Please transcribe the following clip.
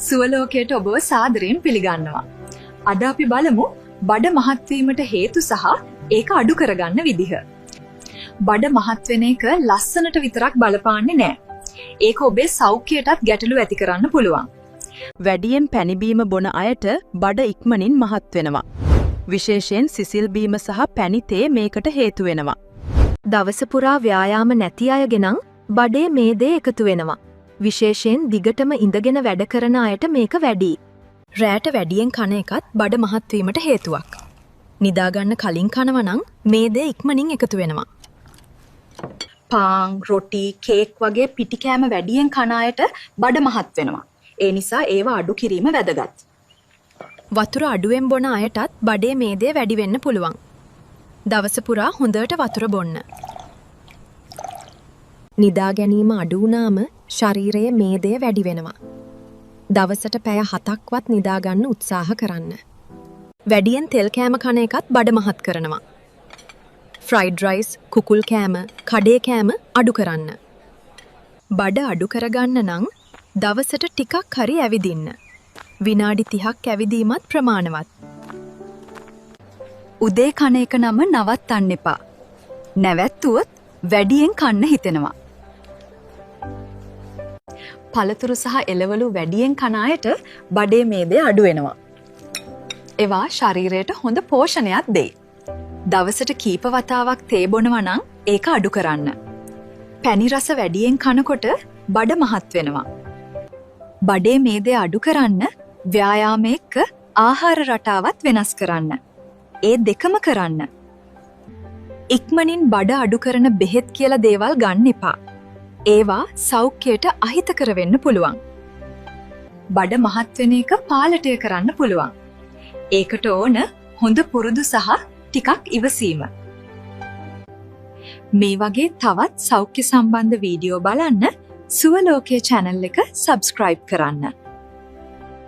සුවලෝකයට ඔබව සාදරයෙන් පිළිගන්නවා. අද අපි බලමු බඩ මහත් වීමට හේතු සහ ඒක අඩු කරගන්න විදිහ. බඩ මහත් වෙන එක ලස්සනට විතරක් බලපාන්නේ නැහැ. ඒක ඔබේ සෞඛ්‍යයටත් ගැටලු ඇති කරන්න පුළුවන්. වැඩියෙන් පැණි බීම බොන අයට බඩ ඉක්මනින් මහත් වෙනවා. විශේෂයෙන් සිසිල් බීම සහ පැණි තේ මේකට හේතු වෙනවා. දවස පුරා ව්‍යායාම නැති අයගෙනං බඩේ මේදේ එකතු වෙනවා. විශේෂයෙන් දිගටම ඉඳගෙන වැඩ කරන අයට මේක වැඩි. රැට වැඩියෙන් කන එකත් බඩ මහත් වීමට හේතුවක්. නිදාගන්න කලින් කනවා නම් මේදේ ඉක්මනින් එකතු වෙනවා. පාන්, රොටි, කේක් වගේ පිටි කෑම වැඩියෙන් කන අයට බඩ මහත් වෙනවා. ඒ නිසා ඒවා අඩු කිරීම වැදගත්. වතුර අඩුවෙන් බොන අයටත් බඩේ මේදේ වැඩි වෙන්න පුළුවන්. දවස පුරා හොඳට වතුර බොන්න. නිදා ගැනීම අඩු වුණාම ශරීරයේ මේදය වැඩි වෙනවා. දවසට පැය 7ක්වත් නිදාගන්න උත්සාහ කරන්න. වැඩියෙන් තෙල් කෑම කන එකත් බඩ මහත් කරනවා. ෆ්‍රයිඩ් රයිස්, කුකුල් කෑම, කඩේ කෑම අඩු කරන්න. බඩ අඩු කරගන්න නම් දවසට ටිකක් හරි ඇවිදින්න. විනාඩි 30ක් ඇවිදීමත් ප්‍රමාණවත්. උදේ කන එක නම නවත්තන්න එපා. නැවැත්තුවොත් වැඩියෙන් කන්න හිතෙනවා. පළතුරු සහ එළවලු වැඩියෙන් කන අයට බඩේ මේදේ අඩු වෙනවා. ඒවා ශරීරයට හොඳ පෝෂණයක් දෙයි. දවසට කීප වතාවක් තේ බොනවා නම් ඒක අඩු කරන්න. පැණි රස වැඩියෙන් කනකොට බඩ මහත් වෙනවා. බඩේ මේදේ අඩු කරන්න ව්‍යායාම එක්ක ආහාර රටාවත් වෙනස් කරන්න. ඒ දෙකම කරන්න. ඉක්මනින් බඩ අඩු කරන බෙහෙත් කියලා දේවල් ගන්න එපා. ඒවා සෞඛ්‍යයට අහිතකර වෙන්න පුළුවන්. බඩ මහත් වෙන එක පාලටය කරන්න පුළුවන්. ඒකට ඕන හොඳ පුරුදු සහ ටිකක් ඉවසීම. මේ වගේ තවත් සෞඛ්‍ය සම්බන්ධ වීඩියෝ බලන්න සුවලෝකයේ channel එක subscribe කරන්න.